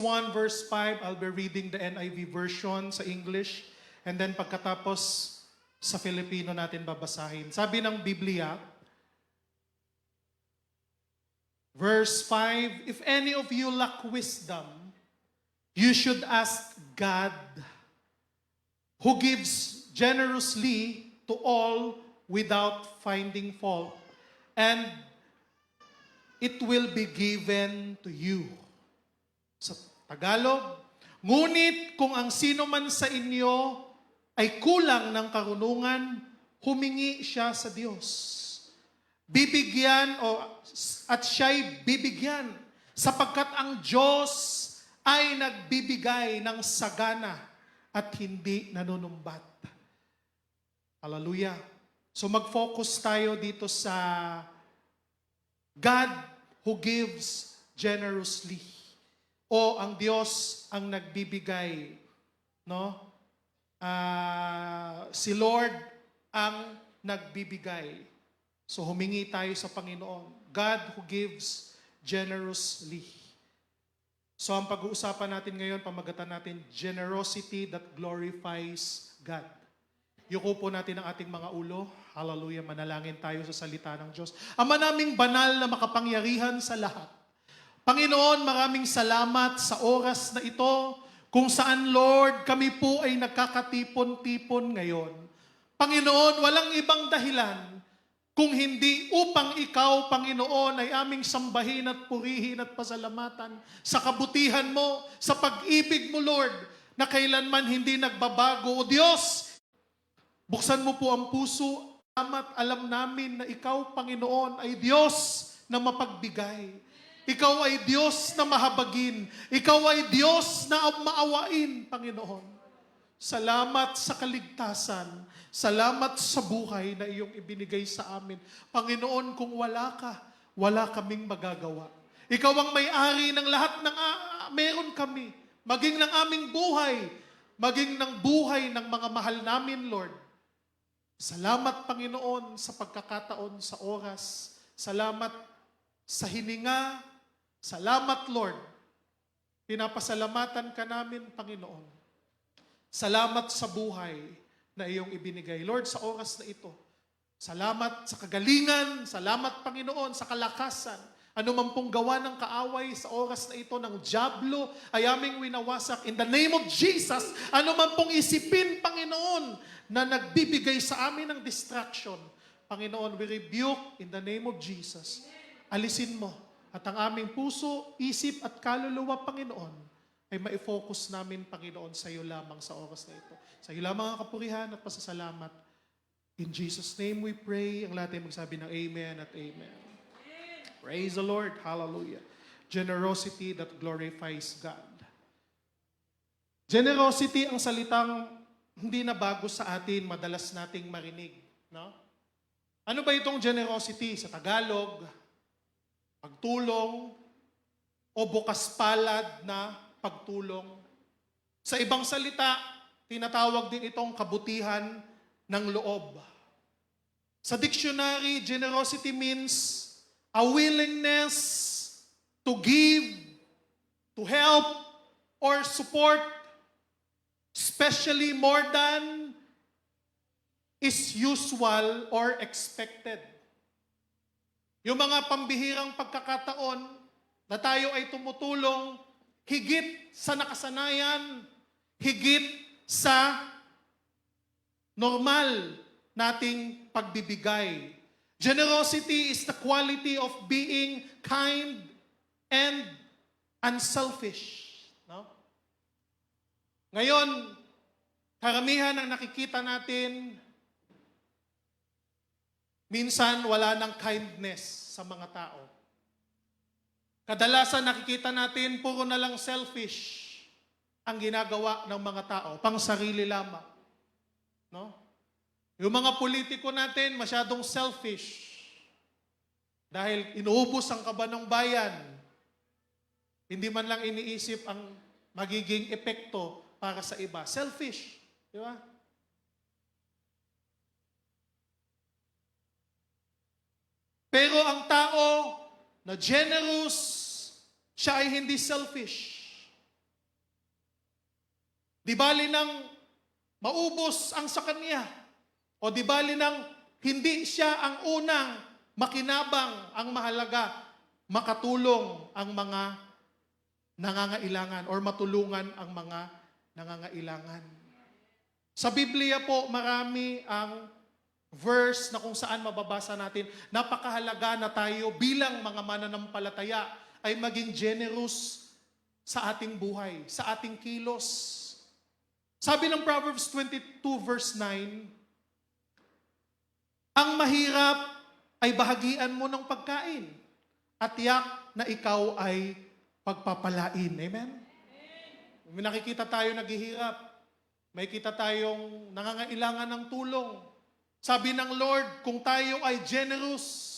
1 verse 5, I'll be reading the NIV version sa English. And then pagkatapos sa Filipino natin babasahin. Sabi ng Biblia, verse 5, if any of you lack wisdom, you should ask God, who gives generously to all without finding fault, and it will be given to you. Sa Tagalog, ngunit kung ang sino man sa inyo ay kulang ng karunungan, humingi siya sa Diyos. Bibigyan at siya'y bibigyan sapagkat ang Diyos ay nagbibigay ng sagana at hindi nanunumbat. Hallelujah. So mag-focus tayo dito sa God who gives generously. O ang Diyos ang nagbibigay, no? Si Lord ang nagbibigay. So humingi tayo sa Panginoon. God who gives generously. So ang pag-uusapan natin ngayon, pamagatan natin, generosity that glorifies God. Yuko po natin ang ating mga ulo. Hallelujah, manalangin tayo sa salita ng Diyos. Ama naming banal na makapangyarihan sa lahat. Panginoon, maraming salamat sa oras na ito kung saan, Lord, kami po ay nagkakatipon-tipon ngayon. Panginoon, walang ibang dahilan kung hindi upang ikaw, Panginoon, ay aming sambahin at purihin at pasalamatan sa kabutihan mo, sa pag-ibig mo, Lord, na kailanman hindi nagbabago. O Diyos, buksan mo po ang puso, alam namin na ikaw, Panginoon, ay Diyos na mapagbigay. Ikaw ay Diyos na mahabagin. Ikaw ay Diyos na maawain, Panginoon. Salamat sa kaligtasan. Salamat sa buhay na iyong ibinigay sa amin. Panginoon, kung wala ka, wala kaming magagawa. Ikaw ang may-ari ng lahat ng meron kami. Maging ng aming buhay, maging ng buhay ng mga mahal namin, Lord. Salamat, Panginoon, sa pagkakataon, sa oras. Salamat sa hininga. Salamat, Lord. Pinapasalamatan ka namin, Panginoon. Salamat sa buhay na iyong ibinigay. Lord, sa oras na ito, salamat sa kagalingan, salamat, Panginoon, sa kalakasan. Ano man pong gawa ng kaaway sa oras na ito ng dyablo ay aming winawasak. In the name of Jesus, ano man pong isipin, Panginoon, na nagbibigay sa amin ng distraction. Panginoon, we rebuke in the name of Jesus. Alisin mo. At ang aming puso, isip at kaluluwa, Panginoon, ay maifocus namin, Panginoon, sa iyo lamang sa oras na ito. Sa iyo lamang ang kapurihan at pasasalamat. In Jesus' name we pray. Ang lahat ay magsabi ng amen at amen. Praise the Lord. Hallelujah. Generosity that glorifies God. Generosity ang salitang hindi na bago sa atin, madalas nating marinig. No? Ano ba itong generosity? Sa Tagalog, pagtulong o bukas palad na pagtulong. Sa ibang salita, tinatawag din itong kabutihan ng loob. Sa dictionary, generosity means a willingness to give, to help, or support, especially more than is usual or expected. Yung mga pambihirang pagkakataon na tayo ay tumutulong higit sa nakasanayan, higit sa normal nating pagbibigay. Generosity is the quality of being kind and unselfish. No? Ngayon, karamihan ang nakikita natin, minsan wala ng kindness sa mga tao. Kadalasan nakikita natin, puro na lang selfish ang ginagawa ng mga tao, pang sarili lamang. No? Yung mga politiko natin, masyadong selfish. Dahil inuubos ang kaba ng bayan. Hindi man lang iniisip ang magiging epekto para sa iba. Selfish. Di ba? Pero ang tao na generous, siya ay hindi selfish. Di bali nang maubos ang sa kanya. O di bali nang hindi siya ang unang makinabang, ang mahalaga, makatulong ang mga nangangailangan or matulungan ang mga nangangailangan. Sa Biblia po, marami ang verse na kung saan mababasa natin, napakahalaga na tayo bilang mga mananampalataya ay maging generous sa ating buhay, sa ating kilos. Sabi ng Proverbs 22 verse 9, ang mahirap ay bahagian mo ng pagkain at tiyak na ikaw ay pagpapalain. Amen? May nakikita tayo naghihirap. May kita tayong nangangailangan ng tulong. Sabi ng Lord, kung tayo ay generous,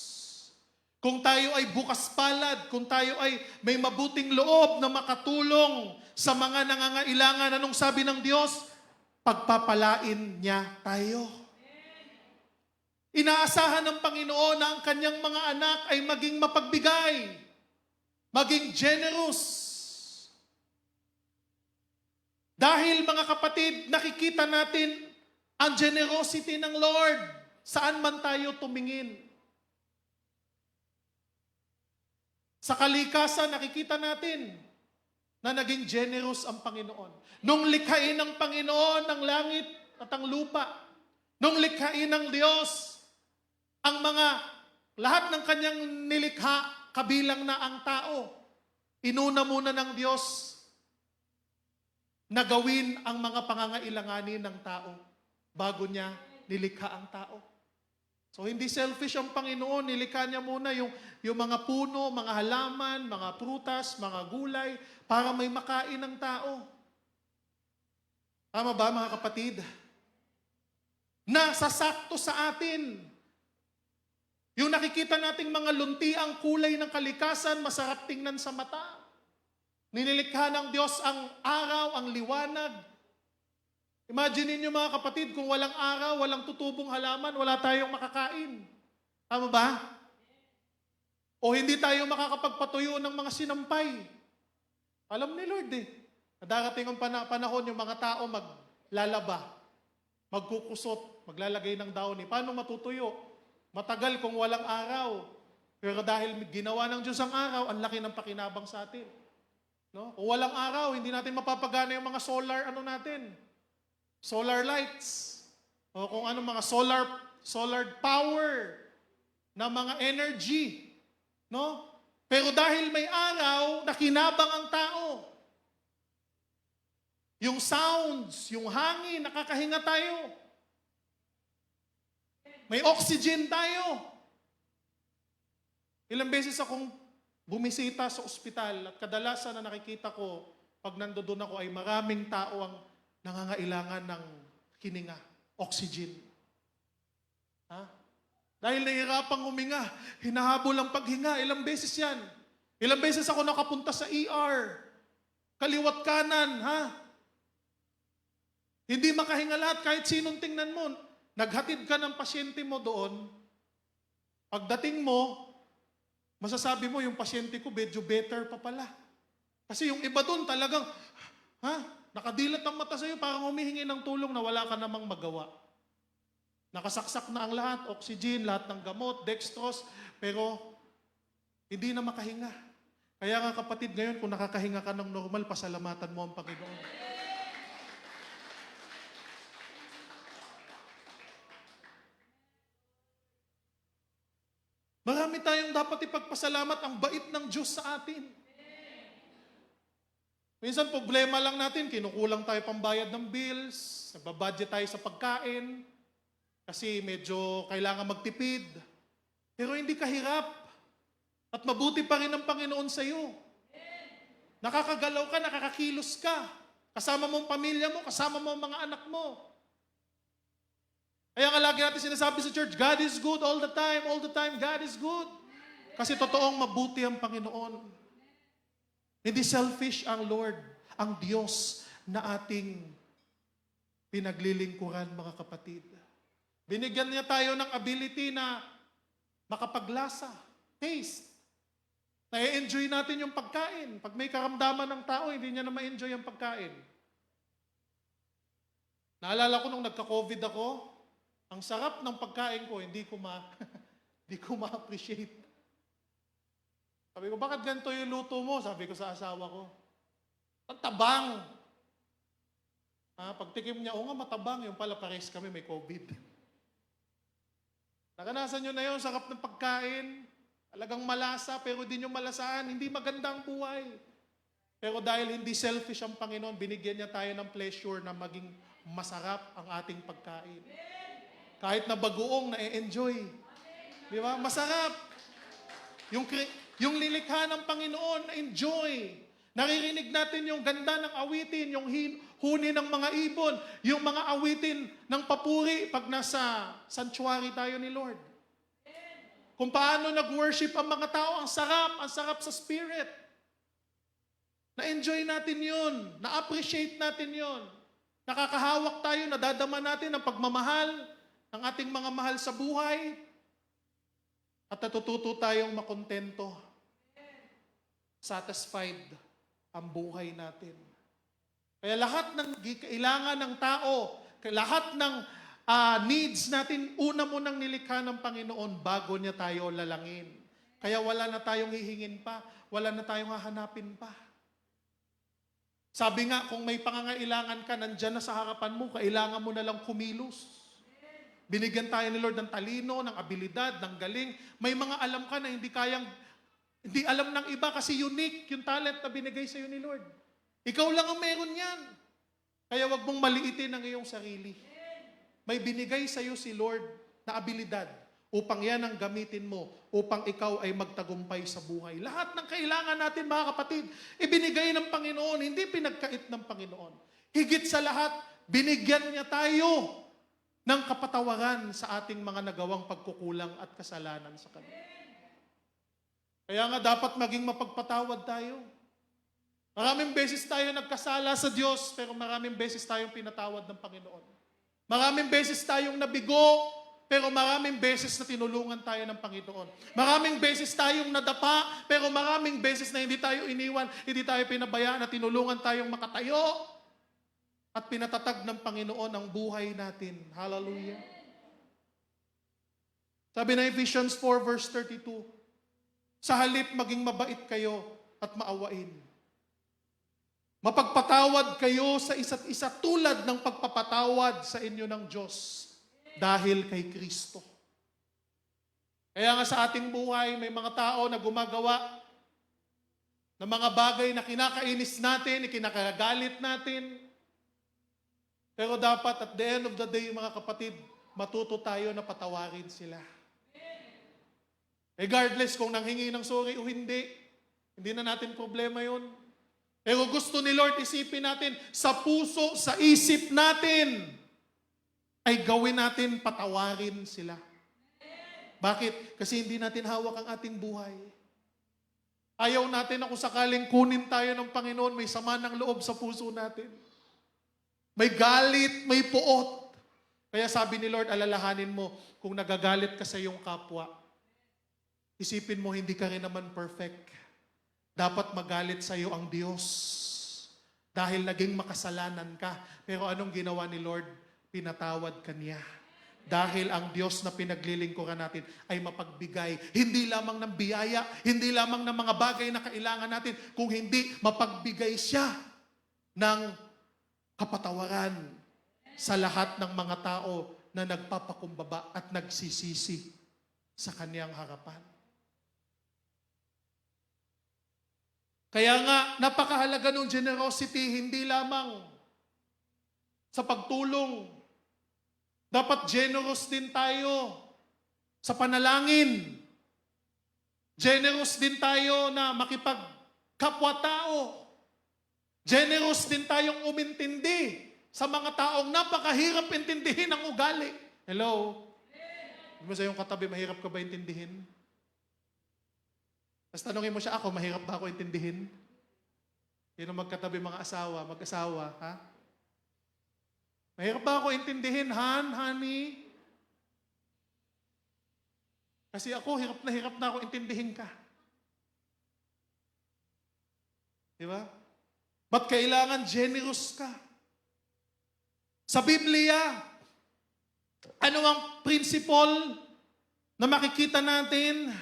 kung tayo ay bukas palad, kung tayo ay may mabuting loob na makatulong sa mga nangangailangan, anong sabi ng Diyos? Pagpapalain niya tayo. Inaasahan ng Panginoon na ang kanyang mga anak ay maging mapagbigay, maging generous. Dahil mga kapatid, nakikita natin ang generosity ng Lord saan man tayo tumingin. Sa kalikasan, nakikita natin na naging generous ang Panginoon. Nung likhain ng Panginoon ang langit at ang lupa, nung likhain ng Diyos ang lahat ng kanyang nilikha, kabilang na ang tao, inuna muna ng Diyos na gawin ang mga pangangailanganin ng tao bago niya nilikha ang tao. So hindi selfish ang Panginoon, nilikha niya muna yung mga puno, mga halaman, mga prutas, mga gulay, para may makain ng tao. Tama ba mga kapatid? Nasasakto sa atin. Yung nakikita nating mga lunti ang kulay ng kalikasan, masarap tingnan sa mata. Ninilikha ng Diyos ang araw, ang liwanag. Imagine niyo mga kapatid, kung walang araw, walang tutubong halaman, wala tayong makakain. Tama ba? O hindi tayo makakapagpatuyo ng mga sinampay. Alam ni Lord darating ang panahon yung mga tao maglalaba, magkukusot, maglalagay ng dahon. Paano matutuyo? Matagal kung walang araw. Pero dahil ginawa ng Diyos ang araw, ang laki ng pakinabang sa atin. No? Kung walang araw, hindi natin mapapagana yung mga solar lights. O kung ano mga solar power na mga energy. No? Pero dahil may araw, nakinabang ang tao. Yung sounds, yung hangin, nakakahinga tayo. May oxygen tayo. Ilang beses akong bumisita sa ospital at kadalasan na nakikita ko pag nandoon ako ay maraming tao ang nangangailangan ng hininga, oxygen. Dahil nahihirapang huminga, hinahabol ang paghinga, ilang beses yan. Ilang beses ako nakapunta sa ER, kaliwat kanan, Hindi makahinga lahat kahit sinong tingnan mo. Naghatid ka ng pasyente mo doon, pagdating mo, masasabi mo yung pasyente ko medyo better pa pala. Kasi yung iba doon talagang, nakadilat ang mata sa'yo, parang humihingi ng tulong na wala ka namang magawa. Nakasaksak na ang lahat, oxygen, lahat ng gamot, dextrose, pero hindi na makahinga. Kaya nga kapatid, ngayon kung nakakahinga ka ng normal, pasalamatan mo ang Panginoon. Marami tayong dapat ipagpasalamat, ang bait ng Diyos sa atin. Minsan problema lang natin, kinukulang tayo pambayad ng bills, nagbabudget tayo sa pagkain, kasi medyo kailangan magtipid. Pero hindi ka hirap. At mabuti pa rin ang Panginoon sa iyo. Nakakagalaw ka, nakakakilos ka. Kasama mo ang pamilya mo, kasama mo ang mga anak mo. Kaya nga lagi natin sinasabi sa church, God is good all the time, God is good. Kasi totoong mabuti ang Panginoon. Hindi selfish ang Lord, ang Diyos na ating pinaglilingkuran, mga kapatid. Binigyan niya tayo ng ability na makapaglasa, taste. Na-enjoy natin yung pagkain. Pag may karamdaman ng tao, hindi niya na ma-enjoy ang pagkain. Naalala ko nung nagka-COVID ako, ang sarap ng pagkain ko, hindi ko hindi ko ma-appreciate. Sabi ko, bakit ganito yung luto mo? Sabi ko sa asawa ko. Ang tabang. Pagtikim niya, nga matabang. Yung pala pares kami, may COVID. Nakanasan nyo na yun, sarap ng pagkain. Talagang malasa, pero di nyo malasaan. Hindi maganda ang buhay. Pero dahil hindi selfish ang Panginoon, binigyan niya tayo ng pleasure na maging masarap ang ating pagkain. Kahit na bagoong, na-enjoy. Di ba? Masarap. Yung lilikha ng Panginoon, na-enjoy. Naririnig natin yung ganda ng awitin, yung huni ng mga ibon, yung mga awitin ng papuri pag nasa sanctuary tayo ni Lord. Kung paano nag-worship ang mga tao, ang sarap sa spirit. Na-enjoy natin yun, na-appreciate natin yun. Nakakahawak tayo, nadadama natin ang pagmamahal ng ating mga mahal sa buhay. At natututo tayong makontento. Satisfied ang buhay natin. Kaya lahat ng kailangan ng tao, lahat ng needs natin, una mo nang nilikha ng Panginoon bago niya tayo lalangin. Kaya wala na tayong hihingin pa, wala na tayong hahanapin pa. Sabi nga, kung may pangangailangan ka, nandyan na sa harapan mo, kailangan mo na lang kumilos. Binigyan tayo ni Lord ng talino, ng abilidad, ng galing. May mga alam ka na hindi alam ng iba kasi unique yung talent na binigay sa iyo ni Lord. Ikaw lang ang meron yan. Kaya wag mong maliitin ang iyong sarili. May binigay sa iyo si Lord na abilidad upang yan ang gamitin mo, upang ikaw ay magtagumpay sa buhay. Lahat ng kailangan natin, mga kapatid, ibinigay ng Panginoon, hindi pinagkait ng Panginoon. Higit sa lahat, binigyan niya tayo ng kapatawaran sa ating mga nagawang pagkukulang at kasalanan sa Kanya. Kaya nga dapat maging mapagpatawad tayo. Maraming beses tayo nagkasala sa Diyos, pero maraming beses tayong pinatawad ng Panginoon. Maraming beses tayong nabigo, pero maraming beses na tinulungan tayo ng Panginoon. Maraming beses tayong nadapa, pero maraming beses na hindi tayo iniwan, hindi tayo pinabayaan, na tinulungan tayong makatayo. At pinatatag ng Panginoon ang buhay natin. Hallelujah. Sabi na Ephesians 4 verse 32, sa halip maging mabait kayo at maawain. Mapagpatawad kayo sa isa't isa tulad ng pagpapatawad sa inyo ng Diyos dahil kay Kristo. Kaya nga sa ating buhay, may mga tao na gumagawa ng mga bagay na kinakainis natin, ikinakagalit natin. Pero dapat at the end of the day, mga kapatid, matuto tayo na patawarin sila. Regardless kung nanghingi ng sorry o hindi na natin problema yun. Pero gusto ni Lord, isipin natin, sa puso, sa isip natin, ay gawin natin patawarin sila. Bakit? Kasi hindi natin hawak ang ating buhay. Ayaw natin na kung sakaling kunin tayo ng Panginoon, may sama ng loob sa puso natin. May galit, may puot. Kaya sabi ni Lord, alalahanin mo, kung nagagalit ka sa iyong kapwa, isipin mo, hindi ka rin naman perfect. Dapat magalit sa iyo ang Diyos. Dahil naging makasalanan ka. Pero anong ginawa ni Lord? Pinatawad ka niya. Dahil ang Diyos na pinaglilingkuran natin ay mapagbigay. Hindi lamang ng biyaya, hindi lamang ng mga bagay na kailangan natin, kung hindi mapagbigay siya ng kapatawaran sa lahat ng mga tao na nagpapakumbaba at nagsisisi sa kaniyang harapan. Kaya nga, napakahalaga ng generosity, hindi lamang sa pagtulong. Dapat generous din tayo sa panalangin. Generous din tayo na makipagkapwa-tao. Generous din tayong umintindi sa mga taong napakahirap intindihin ang ugali. Hello? Di ba sa iyong katabi, mahirap ka ba intindihin? Tapos tanongin mo siya, ako, mahirap ba ako intindihin? Yun ang magkatabi mga mag-asawa, ha? Mahirap ba ako intindihin, honey? Kasi ako, hirap na ako intindihin ka. Di ba? Ba't kailangan generous ka? Sa Biblia, ano ang principle na makikita natin?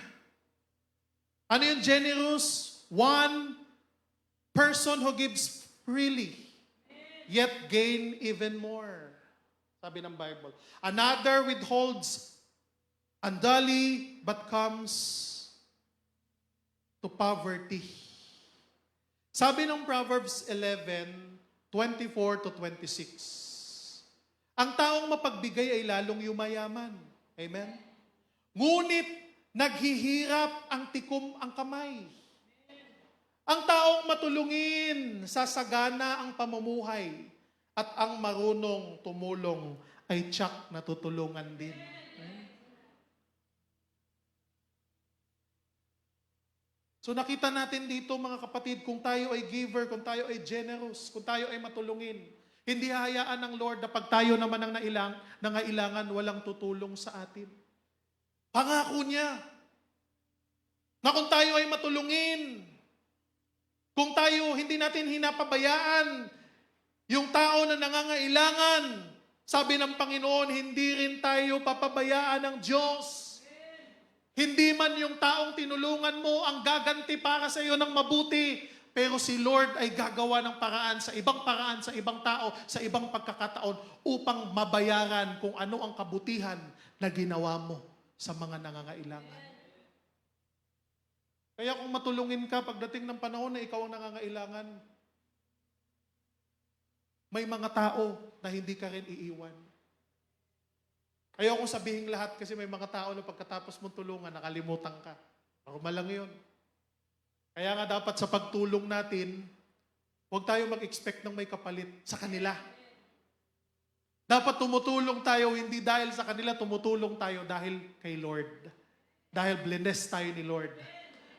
Ano yung generous? One person who gives freely, yet gain even more. Sabi ng Bible. Another withholds unduly, but comes to poverty. Sabi ng Proverbs 11:24 to 26. Ang taong mapagbigay ay lalong yumayaman. Amen? Ngunit naghihirap ang tikom ang kamay. Ang taong matulungin, sasagana ang pamumuhay, at ang marunong tumulong ay tiyak na tutulungan din. So nakita natin dito mga kapatid, kung tayo ay giver, kung tayo ay generous, kung tayo ay matulungin, hindi hahayaan ng Lord na pag tayo naman ang nangailangan, walang tutulong sa atin. Pangako niya na kung tayo ay matulungin, kung tayo hindi natin hinapabayaan yung tao na nangangailangan, sabi ng Panginoon, hindi rin tayo papabayaan ng Diyos. Hindi man yung taong tinulungan mo ang gaganti para sa iyo ng mabuti, pero si Lord ay gagawa ng paraan, sa ibang tao, sa ibang pagkakataon, upang mabayaran kung ano ang kabutihan na ginawa mo sa mga nangangailangan. Kaya kung matulungin ka pagdating ng panahon na ikaw ang nangangailangan, may mga tao na hindi ka rin iiwan. Ayokong sabihin lahat kasi may mga tao na pagkatapos mong tulungan, nakalimutan ka. Normal lang yun. Kaya nga dapat sa pagtulong natin, huwag tayo mag-expect ng may kapalit sa kanila. Dapat tumutulong tayo, hindi dahil sa kanila, tumutulong tayo dahil kay Lord. Dahil blessed tayo ni Lord.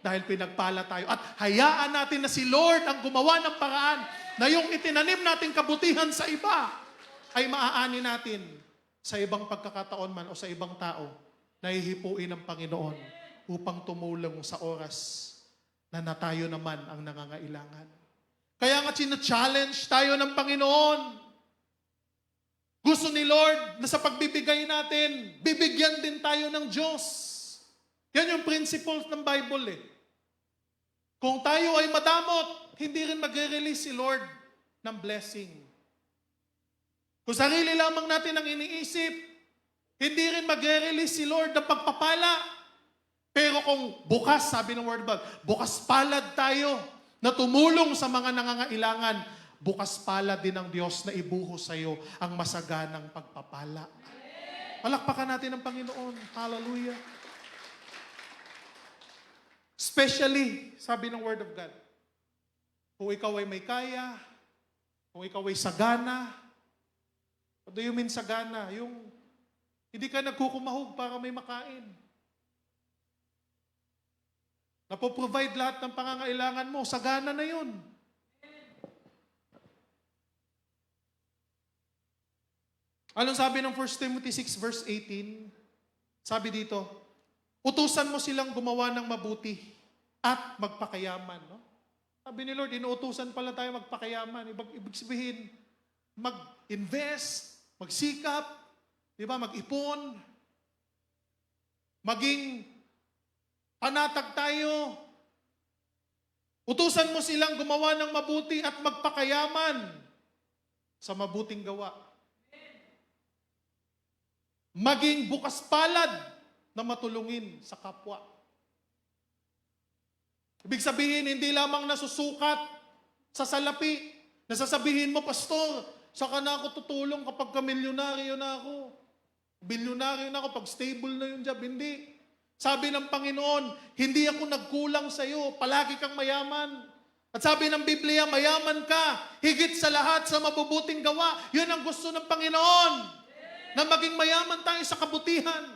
Dahil pinagpala tayo. At hayaan natin na si Lord ang gumawa ng paraan na yung itinanim nating kabutihan sa iba ay maaani natin sa ibang pagkakataon man o sa ibang tao na hihipuin ng Panginoon upang tumulong sa oras na tayo naman ang nangangailangan. Kaya nga challenge tayo ng Panginoon. Gusto ni Lord na sa pagbibigay natin, bibigyan din tayo ng Diyos. Yan yung principles ng Bible eh. Kung tayo ay madamot, hindi rin magre-release si Lord ng blessing. Kung sarili lamang natin ang iniisip, hindi rin magre-release si Lord ng pagpapala. Pero kung bukas, sabi ng Word of God, bukas palad tayo na tumulong sa mga nangangailangan, bukas palad din ng Diyos na ibuhos sa iyo ang masaganang pagpapala. Palakpakan natin ang Panginoon. Hallelujah. Especially, sabi ng Word of God, kung ikaw ay may kaya, kung ikaw ay sagana, what do you mean sagana? Yung hindi ka nagkukumahog para may makain. Napoprovide lahat ng pangangailangan mo, sagana na yun. Anong sabi ng 1 Timothy 6 verse 18? Sabi dito, utusan mo silang gumawa ng mabuti at magpakayaman. No? Sabi ni Lord, inuutusan pala tayo magpakayaman. Ibig sabihin, mag-invest, magsikap, di ba, mag-ipon, maging panatag tayo. Utusan mo silang gumawa ng mabuti at magpakayaman sa mabuting gawa. Maging bukas palad na matulungin sa kapwa. Ibig sabihin, hindi lamang nasusukat sa salapi. Nasasabihin mo, Pastor, saka na ako tutulong kapag milyonaryo na ako. Bilyonaryo na ako pag stable na yung job. Hindi. Sabi ng Panginoon, hindi ako nagkulang sa iyo. Palagi kang mayaman. At sabi ng Biblia, mayaman ka. Higit sa lahat sa mabubuting gawa. Yun ang gusto ng Panginoon. Na maging mayaman tayo sa kabutihan.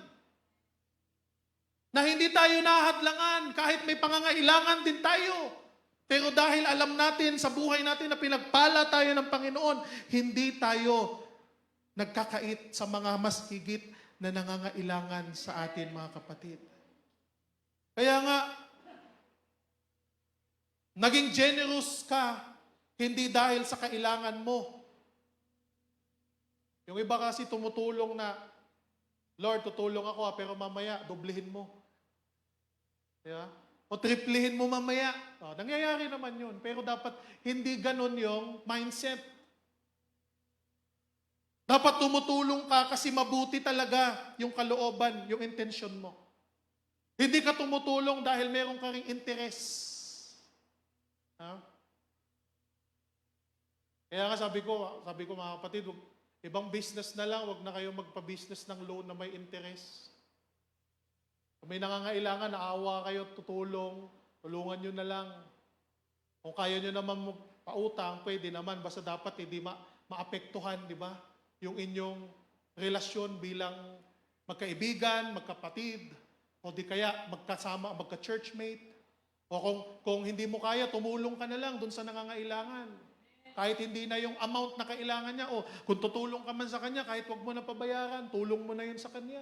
Na hindi tayo nahadlangan kahit may pangangailangan din tayo. Pero dahil alam natin sa buhay natin na pinagpala tayo ng Panginoon, hindi tayo nagkakait sa mga mas higit na nangangailangan sa atin, mga kapatid. Kaya nga, naging generous ka, hindi dahil sa kailangan mo, Yung iba kasi tumutulong na, Lord, tutulong ako pero mamaya, doblihin mo. Diba? O triplihin mo mamaya. Nangyayari naman yun. Pero dapat hindi ganun yung mindset. Dapat tumutulong ka kasi mabuti talaga yung kalooban, yung intention mo. Hindi ka tumutulong dahil meron ka ring interest. Ha? Kaya nga sabi ko mga kapatid, ibang business na lang, wag na kayo magpa-business ng loan na may interest. Kung may nangangailangan, naawa kayo, tulungan nyo na lang. Kung kaya nyo naman magpautang, pwede naman, basta dapat hindi maapektuhan, di ba? Yung inyong relasyon bilang magkaibigan, magkapatid, o di kaya magkasama, magka-churchmate. O kung hindi mo kaya, tumulong ka na lang dun sa nangangailangan. Kahit hindi na yung amount na kailangan niya, o kung tutulong ka man sa kanya, kahit wag mo na pabayaran, tulong mo na yun sa kanya.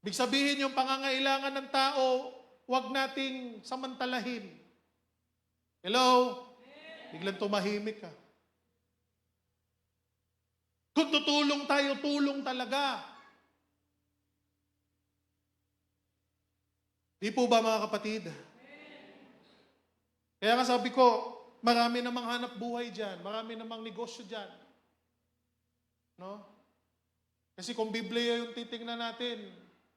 Ibig sabihin yung pangangailangan ng tao, wag nating samantalahin. Hello? Biglang tumahimik ka. Kung tutulong tayo, tulong talaga. Di po ba mga kapatid? Kaya nga sabi ko, marami namang hanap buhay dyan. Marami namang negosyo dyan. No? Kasi kung Biblia yung titingnan natin,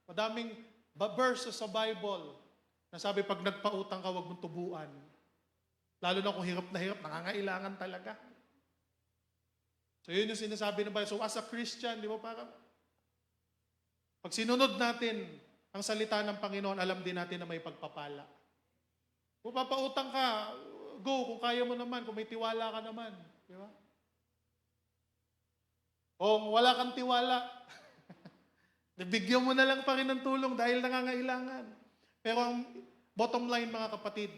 madaming verses sa Bible na sabi pag nagpautang ka, huwag mong tubuan. Lalo na kung hirap na hirap, nangangailangan talaga. So yun yung sinasabi ng Bible. So as a Christian, di ba parang pag sinunod natin ang salita ng Panginoon, alam din natin na may pagpapala. Kung papautang ka, go. Kung kaya mo naman, kung may tiwala ka naman. Di ba? Kung wala kang tiwala, bigyan mo na lang pa rin ng tulong dahil nangangailangan. Pero ang bottom line mga kapatid,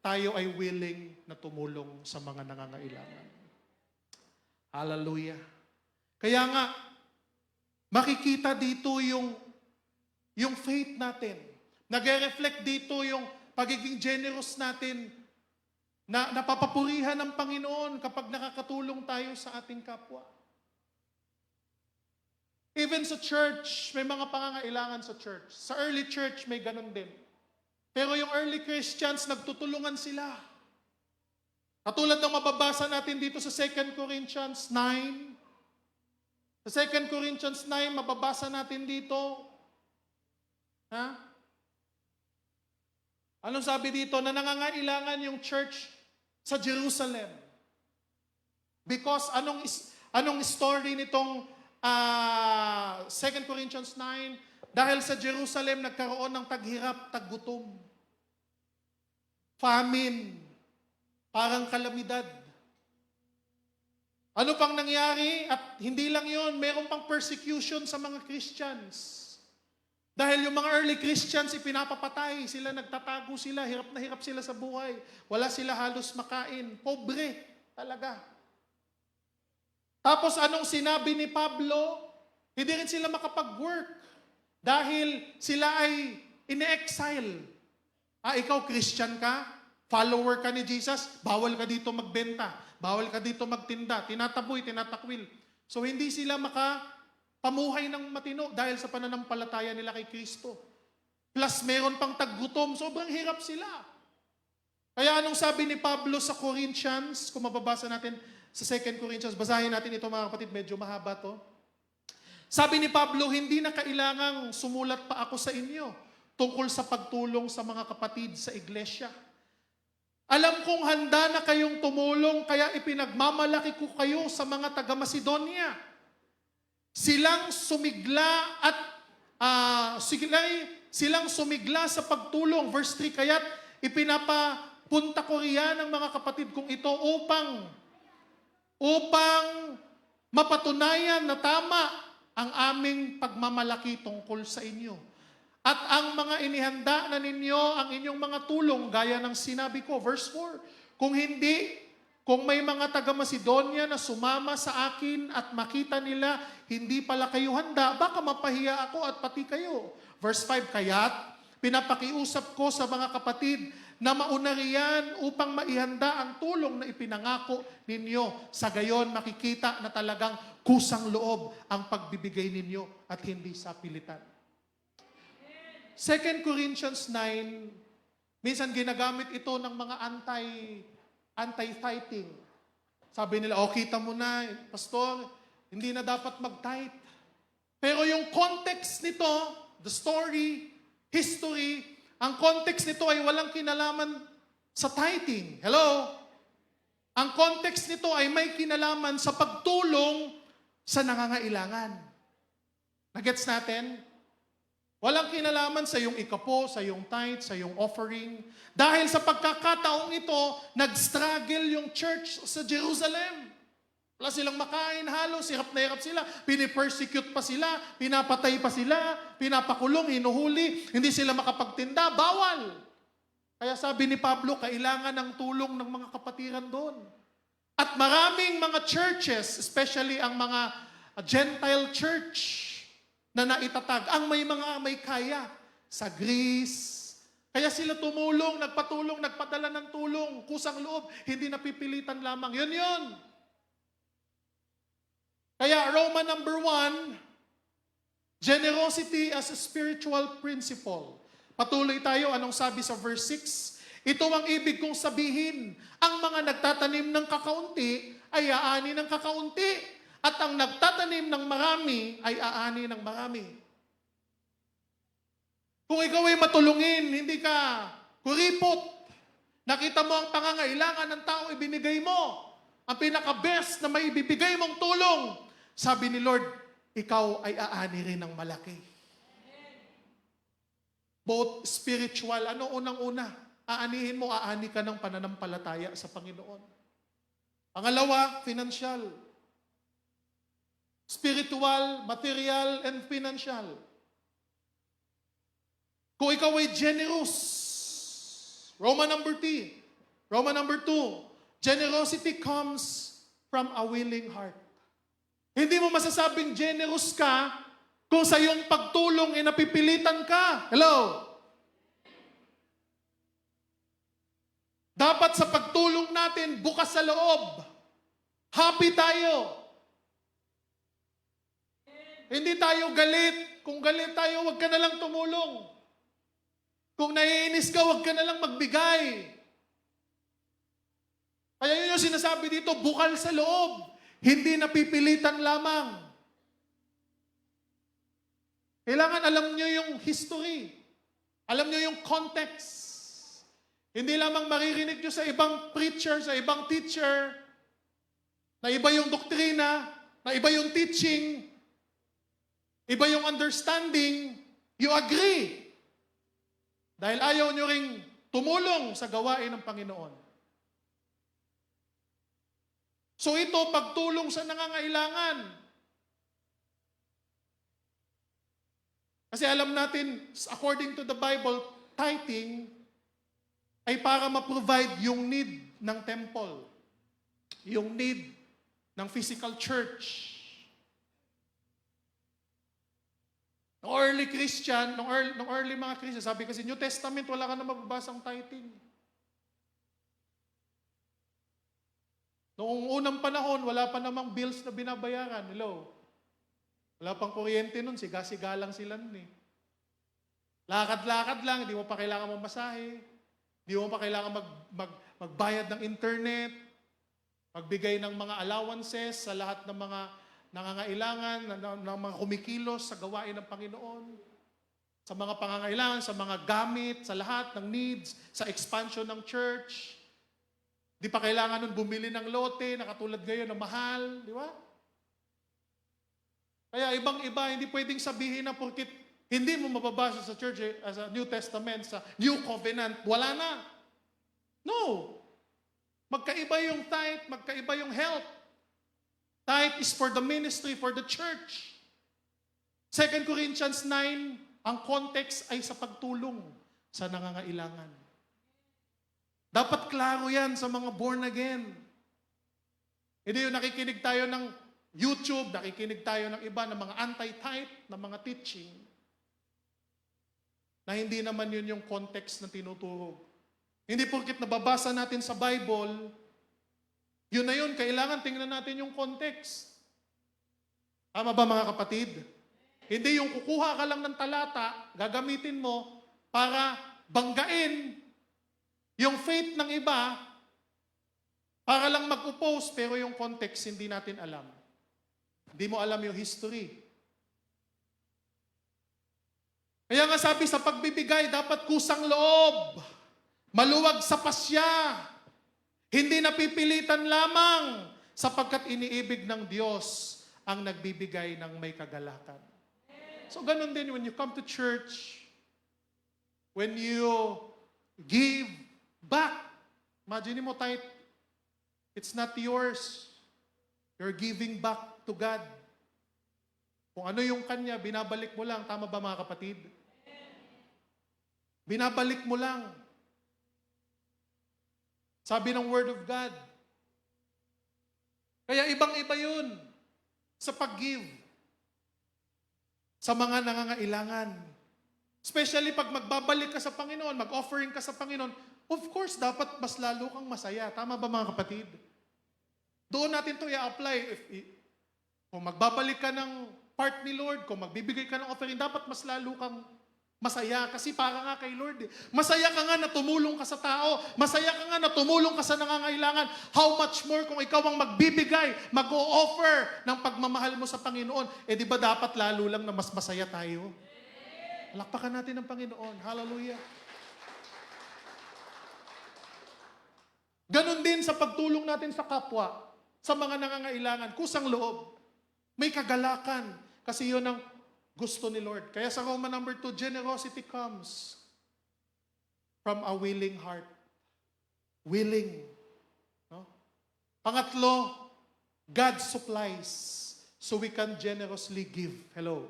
tayo ay willing na tumulong sa mga nangangailangan. Hallelujah. Kaya nga, makikita dito yung faith natin. Nag-reflect dito yung pagiging generous natin na napapapurihan ng Panginoon kapag nakakatulong tayo sa ating kapwa. Even sa church, may mga pangangailangan sa church. Sa early church, may ganun din. Pero yung early Christians, nagtutulungan sila. Katulad ng mababasa natin dito sa 2 Corinthians 9. Sa 2 Corinthians 9, mababasa natin dito. Ha? Anong sabi dito? Na nangangailangan yung church sa Jerusalem. Because anong story nitong 2 Corinthians 9? Dahil sa Jerusalem nagkaroon ng taghirap, taggutom. Famine. Parang kalamidad. Ano pang nangyari? At hindi lang yon, meron pang persecution sa mga Christians. Dahil yung mga early Christians, ipinapapatay. Sila nagtatago sila, hirap na hirap sila sa buhay. Wala sila halos makain. Pobre talaga. Tapos anong sinabi ni Pablo? Hindi rin sila makapag-work. Dahil sila ay in-exile. Ikaw Christian ka? Follower ka ni Jesus? Bawal ka dito magbenta. Bawal ka dito magtinda. Tinataboy, tinatakwil. So hindi sila pamuhay ng matino dahil sa pananampalataya nila kay Kristo. Plus, meron pang taggutom. Sobrang hirap sila. Kaya anong sabi ni Pablo sa Corinthians, kung mababasa natin sa 2 Corinthians, basahin natin ito mga kapatid, medyo mahaba to. Sabi ni Pablo, hindi na kailangang sumulat pa ako sa inyo tungkol sa pagtulong sa mga kapatid sa iglesia. Alam kong handa na kayong tumulong, kaya ipinagmamalaki ko kayo sa mga taga-Macedonia. Silang sumigla at silang sumigla sa pagtulong. Verse 3, kaya't ipinapapunta ko riyan ng mga kapatid kong ito upang mapatunayan na tama ang aming pagmamalaki tungkol sa inyo. At ang mga inihanda na ninyo, ang inyong mga tulong, gaya ng sinabi ko, verse 4, kung may mga taga-Macedonia na sumama sa akin at makita nila, hindi pala kayo handa, baka mapahiya ako at pati kayo. Verse 5, kaya't pinapakiusap ko sa mga kapatid na mauna riyan upang maihanda ang tulong na ipinangako ninyo. Sa gayon, makikita na talagang kusang loob ang pagbibigay ninyo at hindi sa pilitan. 2 Corinthians 9, minsan ginagamit ito ng mga anti-tithing. Sabi nila, kita mo na, pastor, hindi na dapat mag-tithe. Pero yung context nito, the story, history, ang context nito ay walang kinalaman sa tithing. Hello? Ang context nito ay may kinalaman sa pagtulong sa nangangailangan. Nagets natin? Walang kinalaman sa iyong ikapo, sa iyong tithe, sa iyong offering. Dahil sa pagkakataong ito, nag-struggle yung church sa Jerusalem. Wala silang makain halos, hirap na hirap sila. Pinipersecute pa sila, pinapatay pa sila, pinapakulong, hinuhuli, hindi sila makapagtinda, bawal. Kaya sabi ni Pablo, kailangan ng tulong ng mga kapatiran doon. At maraming mga churches, especially ang mga Gentile church na naitatag, ang may kaya sa Greece. Kaya sila tumulong, nagpatulong, nagpadala ng tulong, kusang loob, hindi napipilitan lamang. Yun. Kaya Roman number 1, generosity as a spiritual principle. Patuloy tayo, anong sabi sa verse 6? Ito ang ibig kong sabihin, ang mga nagtatanim ng kakaunti ay aani ng kakaunti, at ang nagtatanim ng marami ay aani ng marami. Kung ikaw ay matulungin, hindi ka kuripot, nakita mo ang pangangailangan ng tao, ibinigay mo, ang pinaka-best na may ibibigay mong tulong, sabi ni Lord, ikaw ay aani rin ng malaki. Both spiritual, unang-una, aanihin mo, aani ka ng pananampalataya sa Panginoon. Pangalawa, financial. Spiritual, material, and financial. Kung ikaw ay generous, Roman number 2, generosity comes from a willing heart. Hindi mo masasabing generous ka kung sa iyong pagtulong ay napipilitan ka. Hello? Dapat sa pagtulong natin, bukas sa loob. Happy tayo. Hindi tayo galit. Kung galit tayo, huwag ka na lang tumulong. Kung naiinis ka, huwag ka na lang magbigay. Kaya yun yung sinasabi dito, bukal sa loob. Hindi napipilitan lamang. Kailangan alam nyo yung history. Alam nyo yung context. Hindi lamang maririnig nyo sa ibang preacher, sa ibang teacher, na iba yung doktrina, na iba yung teaching, iba yung understanding, you agree. Dahil ayaw nyo ring tumulong sa gawain ng Panginoon. So ito, pagtulong sa nangangailangan. Kasi alam natin, according to the Bible, tithing ay para ma-provide yung need ng temple. Yung need ng physical church. Nung early Christian, nung early mga Christian, sabi kasi, New Testament, wala ka na mababasang tithing. Noong unang panahon, wala pa namang bills na binabayaran. Hello? Wala pang kuryente nun, siga-siga lang sila nun eh. Lakad-lakad lang, hindi mo pa kailangan mamasahe. Hindi mo pa kailangan magbayad ng internet, magbigay ng mga allowances sa lahat ng mga nangangailangan, ng mga kumikilos sa gawain ng Panginoon. Sa mga pangangailangan, sa mga gamit, sa lahat ng needs, sa expansion ng church. Di pa kailangan nun bumili ng lote na katulad ngayon na mahal, di ba? Kaya ibang-iba, hindi pwedeng sabihin na porkit hindi mo mababasa sa church, sa New Testament, sa New Covenant, wala na. No. Magkaiba yung tithe, magkaiba yung help. Tithe is for the ministry, for the church. 2 Corinthians 9, ang context ay sa pagtulong sa nangangailangan. Dapat klaro yan sa mga born again. Hindi yung nakikinig tayo ng YouTube, nakikinig tayo ng iba, ng mga anti-tithe, ng mga teaching, na hindi naman yun yung context na tinuturo. Hindi porkit nababasa natin sa Bible, yun na yun, kailangan tingnan natin yung context. Tama ba mga kapatid? Hindi yung kukuha ka lang ng talata, gagamitin mo para banggain yung faith ng iba, para lang mag-oppose, pero yung context hindi natin alam. Hindi mo alam yung history. Kaya nga sabi sa pagbibigay, dapat kusang loob, maluwag sa pasya, hindi napipilitan lamang, sapagkat iniibig ng Diyos ang nagbibigay ng may kagalakan. So ganun din when you come to church, when you give back, imagine mo tayo, it's not yours. You're giving back to God. Kung ano yung kanya, binabalik mo lang. Tama ba mga kapatid? Binabalik mo lang. Sabi ng Word of God. Kaya ibang-iba yun sa pag-give sa mga nangangailangan. Especially pag magbabalik ka sa Panginoon, mag-offering ka sa Panginoon, of course, dapat mas lalo kang masaya. Tama ba mga kapatid? Doon natin ito i-apply. Kung magbabalik ka ng part ni Lord, kung magbibigay ka ng offering, dapat mas lalo kang masaya. Kasi para nga kay Lord. Masaya ka nga na tumulong ka sa tao. Masaya ka nga na tumulong ka sa nangangailangan. How much more kung ikaw ang magbibigay, mag-o-offer ng pagmamahal mo sa Panginoon. Di ba dapat lalo lang na mas masaya tayo? Palakpakan natin ang Panginoon. Hallelujah. Ganon din sa pagtulong natin sa kapwa, sa mga nangangailangan, kusang loob. May kagalakan. Kasi yun ang gusto ni Lord. Kaya sa Roman number 2, generosity comes from a willing heart. Willing. No? Pangatlo, God supplies so we can generously give. Hello.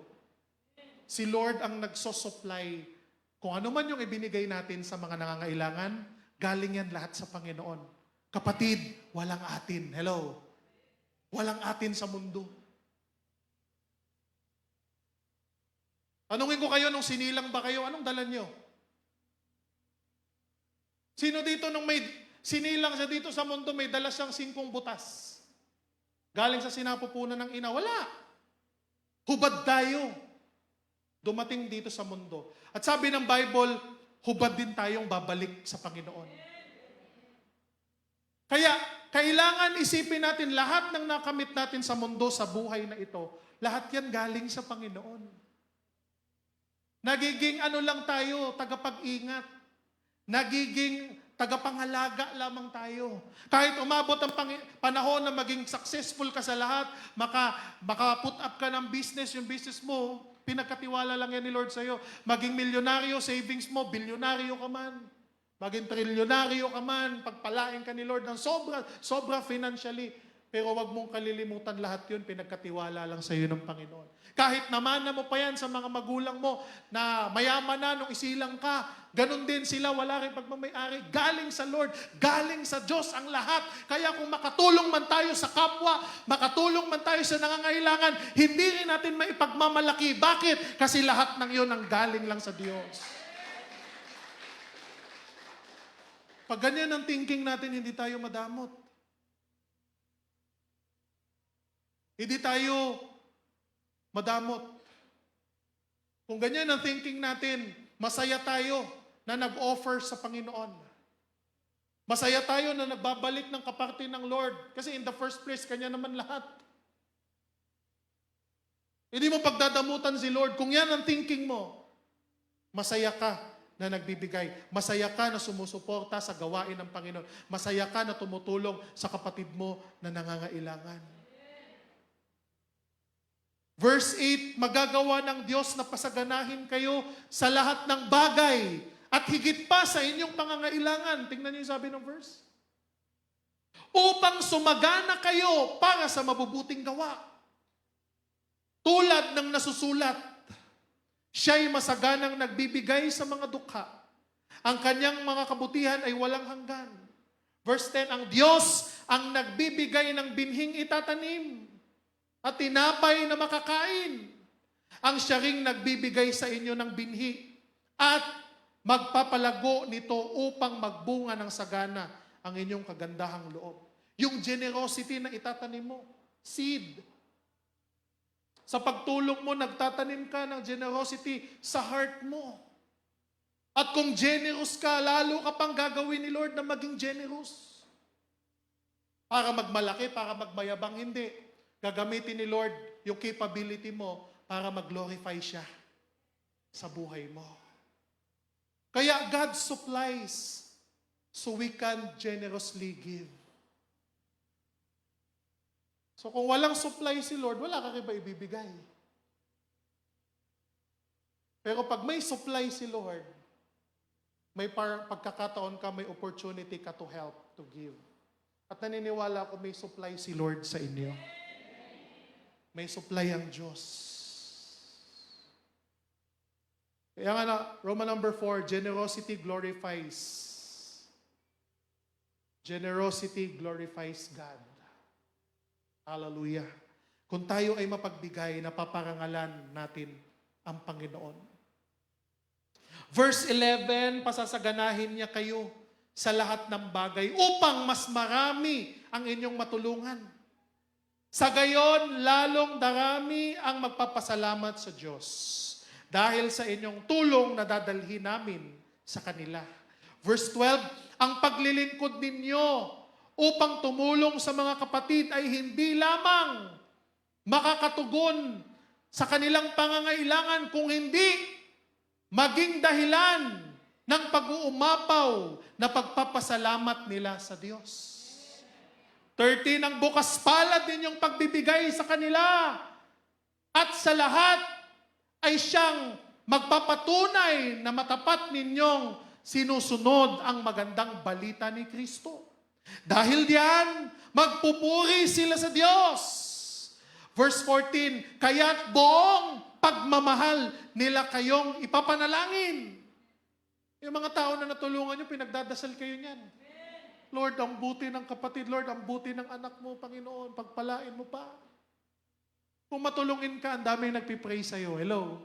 Si Lord ang nagsosupply. Kung ano man yung ibinigay natin sa mga nangangailangan, galing yan lahat sa Panginoon. Kapatid, walang atin. Hello. Walang atin sa mundo. Tanungin ko kayo, nung sinilang ba kayo, anong dala nyo? Sino dito nung may sinilang siya dito sa mundo, may dala siyang 5 butas? Galing sa sinapupunan ng ina? Wala. Hubad tayo. Dumating dito sa mundo. At sabi ng Bible, hubad din tayong babalik sa Panginoon. Kaya, kailangan isipin natin lahat ng nakamit natin sa mundo, sa buhay na ito, lahat yan galing sa Panginoon. Nagiging ano lang tayo, tagapag-ingat. Nagiging tagapangalaga lamang tayo. Kahit umabot ang panahon na maging successful ka sa lahat, maka-put up ka ng business, yung business mo, pinagkatiwala lang yan ni Lord sa'yo. Maging milyonaryo, savings mo, bilyonaryo ka man. Maging trilyonaryo ka man, pagpalain ka ni Lord ng sobra financially. Pero wag mong kalilimutan lahat yun, pinagkatiwala lang sa iyo ng Panginoon. Kahit naman na mo pa yan sa mga magulang mo na mayaman na nung isilang ka, ganun din sila, wala rin pagmamayari. Galing sa Lord, galing sa Diyos ang lahat. Kaya kung makatulong man tayo sa kapwa, makatulong man tayo sa nangangailangan, hindi rin natin maipagmamalaki. Bakit? Kasi lahat ng yun ang galing lang sa Diyos. Pag ganyan ang thinking natin, hindi tayo madamot. Hindi tayo madamot. Kung ganyan ang thinking natin, masaya tayo na nag-offer sa Panginoon. Masaya tayo na nagbabalik ng kaparte ng Lord. Kasi in the first place, Kanya naman lahat. Hindi mo pagdadamutan si Lord. Kung yan ang thinking mo, masaya ka na nagbibigay. Masaya ka na sumusuporta sa gawain ng Panginoon. Masaya ka na tumutulong sa kapatid mo na nangangailangan. Verse 8, magagawa ng Diyos na pasaganahin kayo sa lahat ng bagay at higit pa sa inyong pangangailangan. Tingnan niyo yung sabi ng verse. Upang sumagana kayo para sa mabubuting gawa. Tulad ng nasusulat, siya'y masaganang nagbibigay sa mga dukha. Ang kanyang mga kabutihan ay walang hanggan. Verse 10, ang Diyos ang nagbibigay ng binhing itatanim at tinapay na makakain. Ang siya ring nagbibigay sa inyo ng binhi at magpapalago nito upang magbunga ng sagana ang inyong kagandahang loob. Yung generosity na itatanim mo, seed. Sa pagtulong mo, nagtatanim ka ng generosity sa heart mo. At kung generous ka, lalo ka pang gagawin ni Lord na maging generous. Para magmalaki, para magmayabang, hindi. Gagamitin ni Lord yung capability mo para mag-glorify siya sa buhay mo. Kaya God supplies so we can generously give. So kung walang supply si Lord, wala ka iba ibibigay. Pero pag may supply si Lord, may pagkakataon ka, may opportunity ka to help, to give. At naniniwala ako may supply si Lord sa inyo. May supply ang Diyos. Kaya nga na, Roman number 4, generosity glorifies. Generosity glorifies God. Hallelujah. Kung tayo ay mapagbigay, napaparangalan natin ang Panginoon. Verse 11, pasasaganahin niya kayo sa lahat ng bagay upang mas marami ang inyong matulungan. Sa gayon, lalong darami ang magpapasalamat sa Diyos dahil sa inyong tulong na dadalhin namin sa kanila. Verse 12, ang paglilingkod ninyo upang tumulong sa mga kapatid ay hindi lamang makakatugon sa kanilang pangangailangan kung hindi maging dahilan ng pag-uumapaw na pagpapasalamat nila sa Diyos. 13, ang bukas palad ninyong pagbibigay sa kanila at sa lahat ay siyang magpapatunay na matapat ninyong sinusunod ang magandang balita ni Kristo. Dahil diyan, magpupuri sila sa Diyos. Verse 14, kaya't buong pagmamahal nila kayong ipapanalangin. Yung mga tao na natulungan nyo, pinagdadasal kayo niyan. Lord, ang buti ng kapatid. Lord, ang buti ng anak mo, Panginoon. Pagpalain mo pa. Kung matulungin ka, ang dami nagpipray sa'yo. Hello?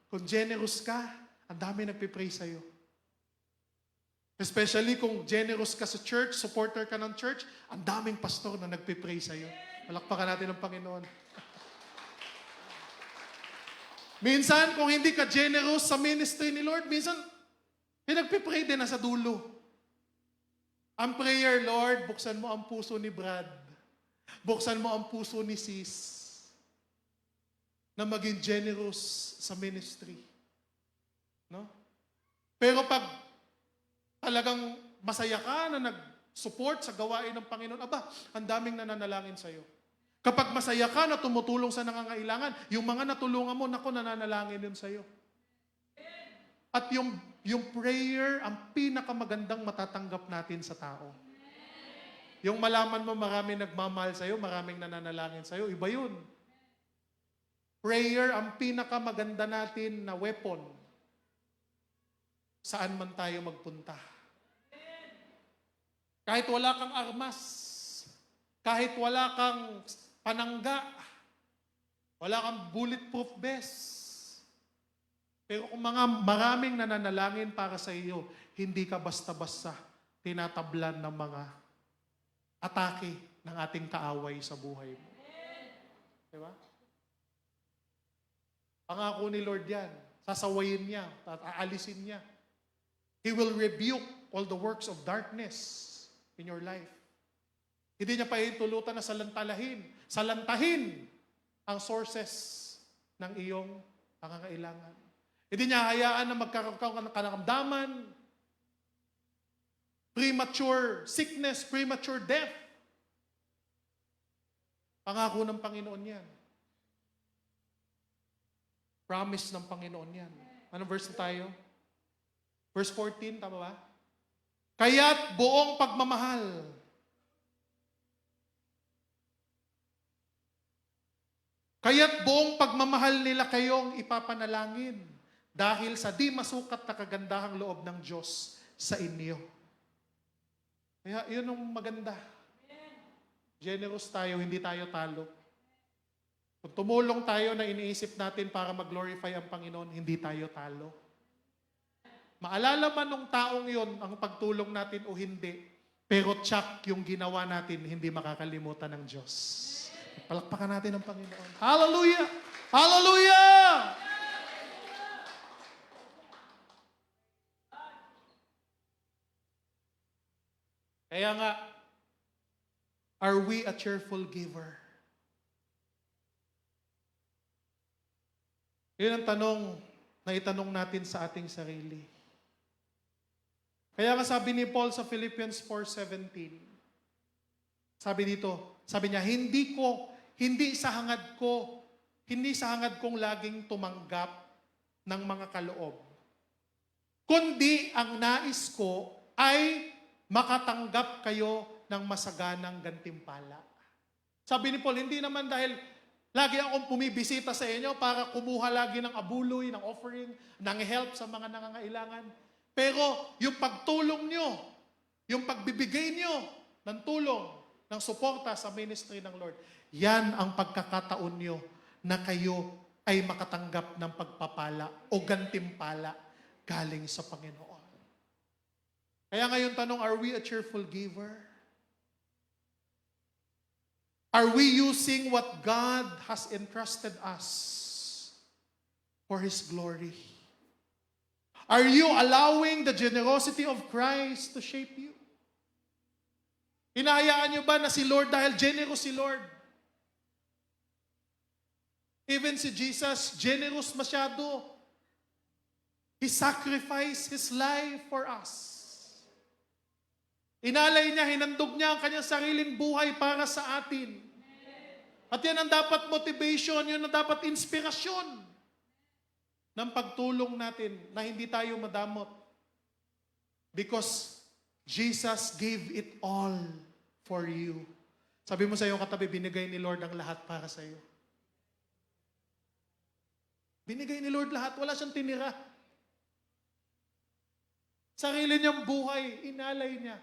Kung generous ka, ang dami nagpipray sa'yo. Especially kung generous ka sa church, supporter ka ng church, ang daming pastor na nagpipray sa'yo. Palakpakan natin ang Panginoon. Minsan, kung hindi ka generous sa ministry ni Lord, minsan, nagpipray din na sa dulo. Ang prayer, Lord, buksan mo ang puso ni Brad. Buksan mo ang puso ni Sis na maging generous sa ministry. No? Pero pag talagang masaya ka na nag-support sa gawain ng Panginoon, aba, ang daming nananalangin sa'yo. Kapag masaya ka na tumutulong sa nangangailangan, yung mga natulungan mo, naku, nananalangin yun sa'yo. At yung prayer, ang pinakamagandang matatanggap natin sa tao. Yung malaman mo maraming nagmamahal sa'yo, maraming nananalangin sa'yo, iba yun. Prayer, ang pinakamaganda natin na weapon. Saan man tayo magpunta. Kahit wala kang armas, kahit wala kang panangga, wala kang bulletproof vest, pero kung maraming nananalangin para sa iyo, hindi ka basta-basta tinatablan ng mga atake ng ating kaaway sa buhay mo. Diba? Pangako ni Lord yan. Sasawayin niya, at aalisin niya. He will rebuke all the works of darkness in your life. Hindi niya pahintulutan na salantahin ang sources ng iyong pangangailangan. Hindi niya hayaan na magkaroon ka ng karamdaman, premature sickness, premature death. Pangako ng Panginoon yan. Promise ng Panginoon yan. Anong verse na tayo? Verse 14, tama ba? Kaya't buong pagmamahal. Kaya't buong pagmamahal nila kayong ipapanalangin dahil sa di masukat na kagandahang loob ng Diyos sa inyo. Kaya yun ang maganda. Generous tayo, hindi tayo talo. Kung tumulong tayo na iniisip natin para mag-glorify ang Panginoon, hindi tayo talo. Maalala man nung taong yon ang pagtulong natin o hindi, pero tsak yung ginawa natin, hindi makakalimutan ng Diyos. Palakpakan natin ang Panginoon. Hallelujah! Hallelujah! Kaya nga, are we a cheerful giver? Yun ang tanong na itanong natin sa ating sarili. Kaya nga sabi ni Paul sa Philippians 4:17, sabi niya, hindi sa hangad kong laging tumanggap ng mga kaloob, kundi ang nais ko ay makatanggap kayo ng masaganang gantimpala. Sabi ni Paul, hindi naman dahil lagi akong pumibisita sa inyo para kumuha lagi ng abuloy, ng offering, ng help sa mga nangangailangan. Pero yung pagtulong nyo, yung pagbibigay nyo ng tulong, ng suporta sa ministry ng Lord, yan ang pagkakataon nyo na kayo ay makatanggap ng pagpapala o gantimpala galing sa Panginoon. Kaya ngayon tanong, are we a cheerful giver? Are we using what God has entrusted us for His glory? Are you allowing the generosity of Christ to shape you? Hinahayaan niyo ba na si Lord, dahil generous si Lord? Even si Jesus, generous masyado. He sacrificed His life for us. Inalay niya, hinandog niya ang kanyang sariling buhay para sa atin. At yan ang dapat motivation, yun ang dapat inspirasyon ng pagtulong natin na hindi tayo madamot. Because Jesus gave it all for you. Sabi mo sa iyong katabi, binigay ni Lord ang lahat para sa iyo. Binigay ni Lord lahat, wala siyang tinira. Sarili niyang buhay, inalay niya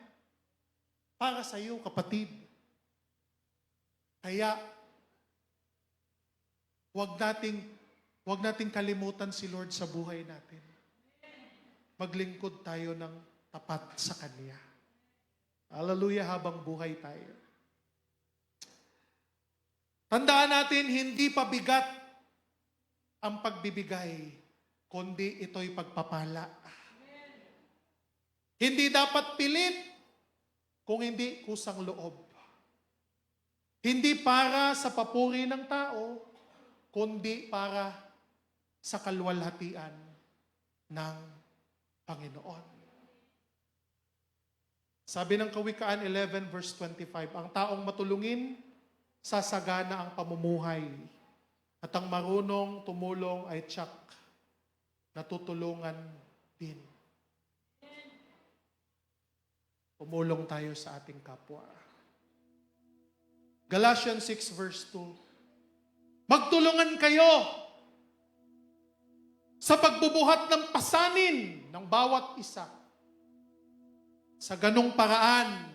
para sa iyo, kapatid. Kaya, Huwag nating kalimutan si Lord sa buhay natin. Maglingkod tayo ng tapat sa Kanya. Hallelujah, habang buhay tayo. Tandaan natin, hindi pabigat ang pagbibigay, kundi ito'y pagpapala. Hindi dapat pilit, kung hindi kusang loob. Hindi para sa papuri ng tao, kundi para sa kalwalhatian ng Panginoon. Sabi ng Kawikaan 11 verse 25, ang taong matulungin, sasagana ang pamumuhay. At ang marunong tumulong ay tiyak, natutulungan din. Tumulong tayo sa ating kapwa. Galatians 6 verse 2, magtulungan kayo sa pagbubuhat ng pasanin ng bawat isa. Sa ganung paraan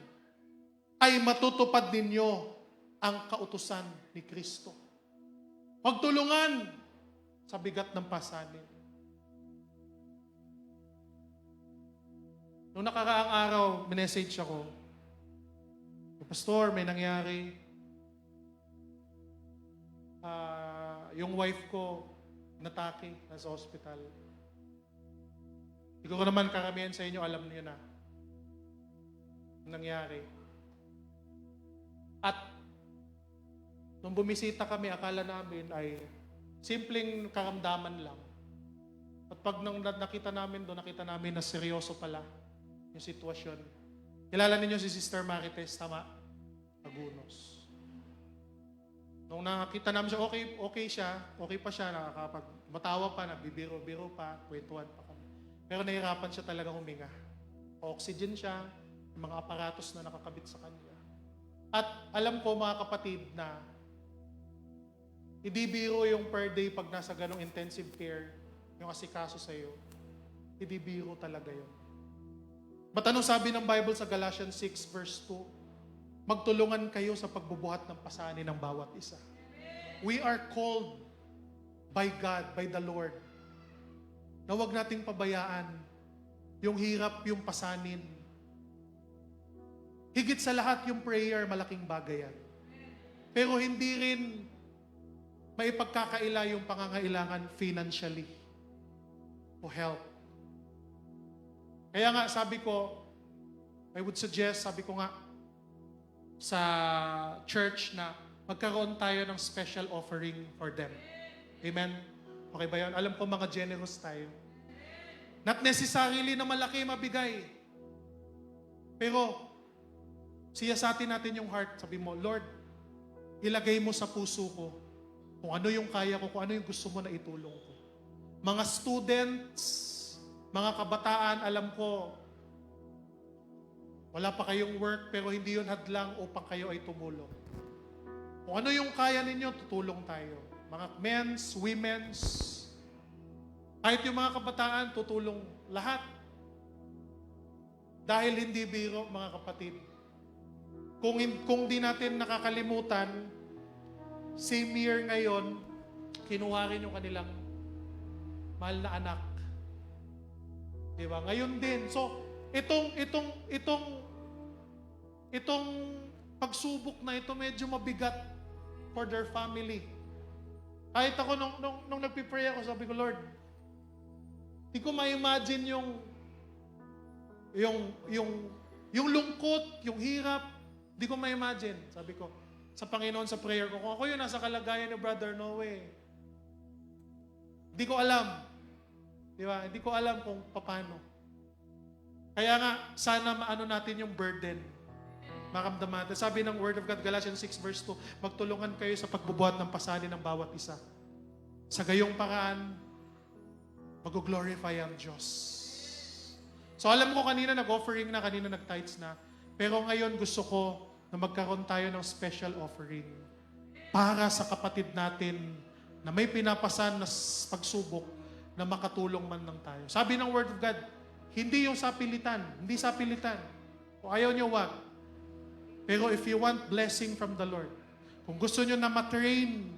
ay matutupad ninyo ang kautusan ni Kristo. Magtulungan sa bigat ng pasanin. Noong nakaraang araw, minessage ako, Pastor, may nangyari. Yung wife ko, natake, nasa hospital. Hindi ko naman karamihan sa inyo, alam niyo na nangyari. At nung bumisita kami, akala namin ay simpleng karamdaman lang. At pag nung nakita namin doon, nakita namin na seryoso pala yung sitwasyon. Kilala ninyo si Sister Marites, tama? Agunos. Nung nakita namin siya, okay pa siya, matawa pa, nagbibiro-biro pa, kwentuhan pa kami. Pero nahirapan siya talaga huminga. Oxygen siya, yung mga aparatos na nakakabit sa kanya. At alam ko mga kapatid na hindi biro yung per day pag nasa ganong intensive care, yung asikaso sa iyo. Hindi biro talaga yun. But anong sabi ng Bible sa Galatians 6 verse 2? Magtulungan kayo sa pagbubuhat ng pasanin ng bawat isa. We are called by God, by the Lord, na huwag nating pabayaan yung hirap, yung pasanin. Higit sa lahat, yung prayer, malaking bagay yan. Pero hindi rin maipagkakaila yung pangangailangan financially o help. Kaya nga, sabi ko, I would suggest, sabi ko nga, sa church na magkaroon tayo ng special offering for them. Amen? Okay ba yun? Alam ko mga generous tayo. Not necessarily na malaki mabigay. Pero, siyasatin natin yung heart. Sabi mo, Lord, ilagay mo sa puso ko kung ano yung kaya ko, kung ano yung gusto mo na itulong ko. Mga students, mga kabataan, alam ko, wala pa kayong work, pero hindi yun hadlang upang kayo ay tumulong. Kung ano yung kaya ninyo, tutulong tayo. Mga men's, women's, kahit yung mga kabataan, tutulong lahat. Dahil hindi biro, mga kapatid. Kung di natin nakakalimutan, same year ngayon, kinuha rin yung kanilang mahal na anak. Diba? Ngayon din. So, itong pagsubok na ito medyo mabigat for their family. Kahit ako, nung nagpipray ako, sabi ko, Lord, di ko ma-imagine yung lungkot, yung hirap, di ko ma-imagine. Sabi ko, sa Panginoon, sa prayer ko, kung ako yun nasa kalagayan ni Brother Noe, di ko alam. Di ba? Hindi ko alam kung paano. Kaya nga, sana maano natin yung burden. Makamdaman. Sabi ng Word of God, Galatians 6 verse 2, magtulungan kayo sa pagbubuhat ng pasanin ng bawat isa. Sa gayong paraan, mag-glorify ang Diyos. So alam ko kanina nag-offering na, kanina nag-tithes na, pero ngayon gusto ko na magkaroon tayo ng special offering para sa kapatid natin na may pinapasan na pagsubok na makatulong man lang tayo. Sabi ng Word of God, hindi yung sapilitan. Hindi sapilitan. Kung ayaw nyo, wag. Pero if you want blessing from the Lord, kung gusto nyo na matrain,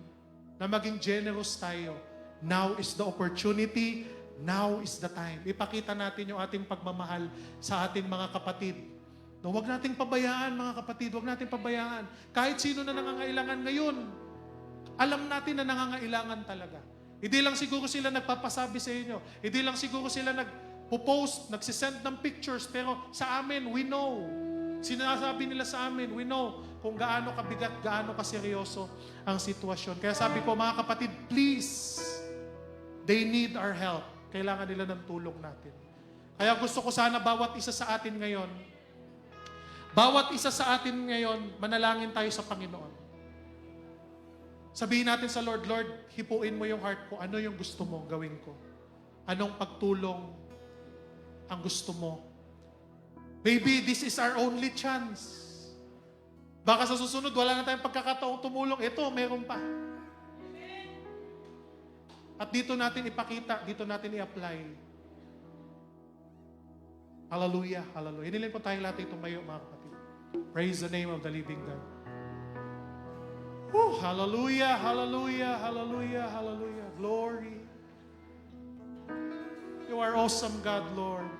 na maging generous tayo, now is the opportunity, now is the time. Ipakita natin yung ating pagmamahal sa ating mga kapatid. No, wag nating pabayaan, mga kapatid. Wag nating pabayaan. Kahit sino na nangangailangan ngayon, alam natin na nangangailangan talaga. Hindi lang siguro sila nagpapasabi sa inyo. Hindi lang siguro sila nagpo-post, nagsisend ng pictures. Pero sa amin, we know. Sinasabi nila sa amin, we know kung gaano kabigat, gaano kaseryoso ang sitwasyon. Kaya sabi ko, mga kapatid, please, they need our help. Kailangan nila ng tulong natin. Kaya gusto ko sana bawat isa sa atin ngayon, manalangin tayo sa Panginoon. Sabihin natin sa Lord, Lord, hipuin mo yung heart ko. Ano yung gusto mo gawin ko? Anong pagtulong ang gusto mo? Maybe this is our only chance. Baka sa susunod, wala na tayong pagkakataong tumulong. Ito, meron pa. At dito natin ipakita, dito natin i-apply. Hallelujah, hallelujah. Iniling ko tayong lahat itong mayo, mga kapatid. Praise the name of the living God. Woo, hallelujah, hallelujah, hallelujah, hallelujah. Glory. You are awesome, God, Lord.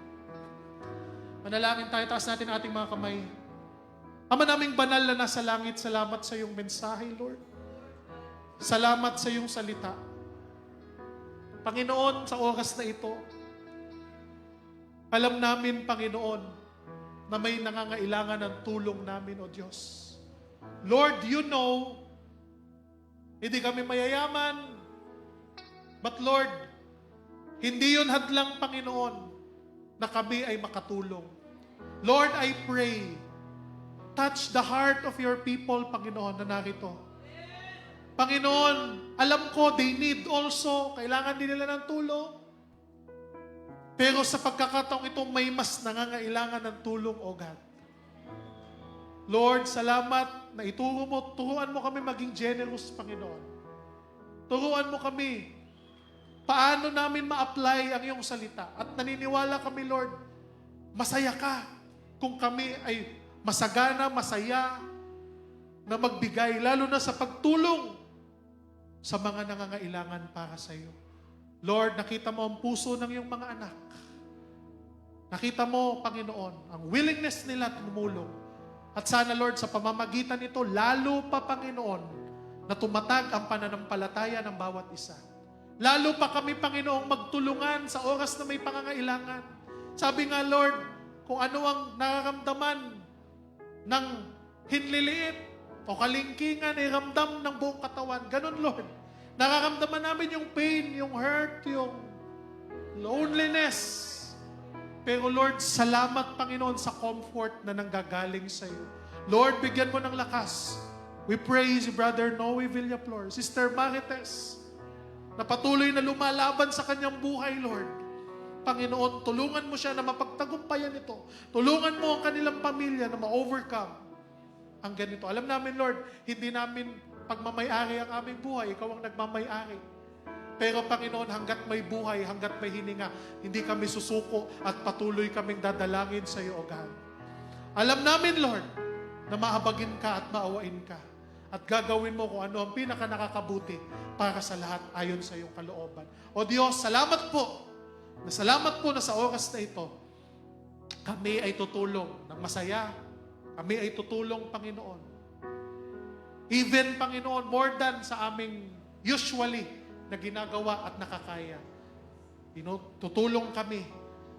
Manalangin tayo, taas natin ating mga kamay. Ama naming banal na nasa langit, salamat sa iyong mensahe, Lord. Salamat sa iyong salita. Panginoon, sa oras na ito, alam namin, Panginoon, na may nangangailangan ng tulong namin, O Diyos. Lord, you know, hindi kami mayayaman, but Lord, hindi yun hadlang, Panginoon, na kami ay makatulong. Lord, I pray, touch the heart of your people, Panginoon, na narito. Panginoon, alam ko, they need also, kailangan din nila ng tulong. Pero sa pagkakataong ito, may mas nangangailangan ng tulong, O God. Lord, salamat na turuan mo kami maging generous, Panginoon. Turuan mo kami paano namin ma-apply ang iyong salita. At naniniwala kami, Lord, masaya ka kung kami ay masagana, masaya na magbigay, lalo na sa pagtulong sa mga nangangailangan para sa iyo. Lord, nakita mo ang puso ng iyong mga anak. Nakita mo, Panginoon, ang willingness nila tumulong. At sana, Lord, sa pamamagitan nito, lalo pa, Panginoon, na tumatag ang pananampalataya ng bawat isa. Lalo pa kami, Panginoong, magtulungan sa oras na may pangangailangan. Sabi nga, Lord, kung ano ang nararamdaman ng hinliliit o kalingkingan, ay ramdam ng buong katawan. Ganun, Lord. Nararamdaman namin yung pain, yung hurt, yung loneliness. Pero Lord, salamat, Panginoon, sa comfort na nanggagaling sa iyo. Lord, bigyan mo ng lakas. We praise Brother Noe Villaflor, Sister Marites, na patuloy na lumalaban sa kanyang buhay, Lord. Panginoon, tulungan mo siya na mapagtagumpayan ito. Tulungan mo ang kanilang pamilya na ma-overcome ang ganito. Alam namin, Lord, hindi namin pagmamayari ang aming buhay. Ikaw ang nagmamayari. Pero Panginoon, hanggat may buhay, hanggat may hininga, hindi kami susuko at patuloy kaming dadalangin sa iyo, O God. Alam namin, Lord, na mahabagin ka at maawain ka. At gagawin mo kung ano ang pinaka nakakabuti para sa lahat ayon sa iyong kalooban. O Diyos, salamat po na sa oras na ito, kami ay tutulong ng masaya. Kami ay tutulong, Panginoon. Even, Panginoon, more than sa aming usually na ginagawa at nakakaya. Tutulong kami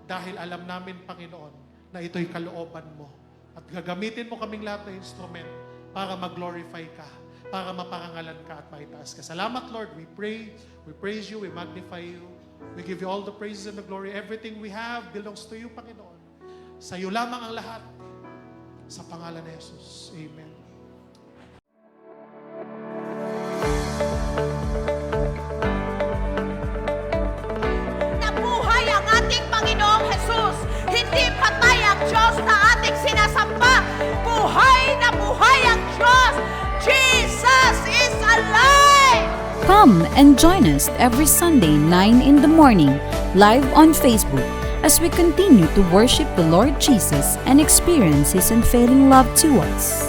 dahil alam namin, Panginoon, na ito'y kalooban mo. At gagamitin mo kaming lahat na instrument para mag-glorify ka, para maparangalan ka at maitaas ka. Salamat, Lord. We pray, we praise you, we magnify you. We give you all the praises and the glory. Everything we have belongs to you, Panginoon. Sa iyo lamang ang lahat. Sa pangalan ni Jesus. Amen. Nabuhay ang ating Panginoong Jesus. Hindi patay ang Diyos na ating sinasamba. Buhay na buhay ang Diyos. Jesus is alive! Come and join us every Sunday 9 in the morning, live on Facebook, as we continue to worship the Lord Jesus and experience His unfailing love to us.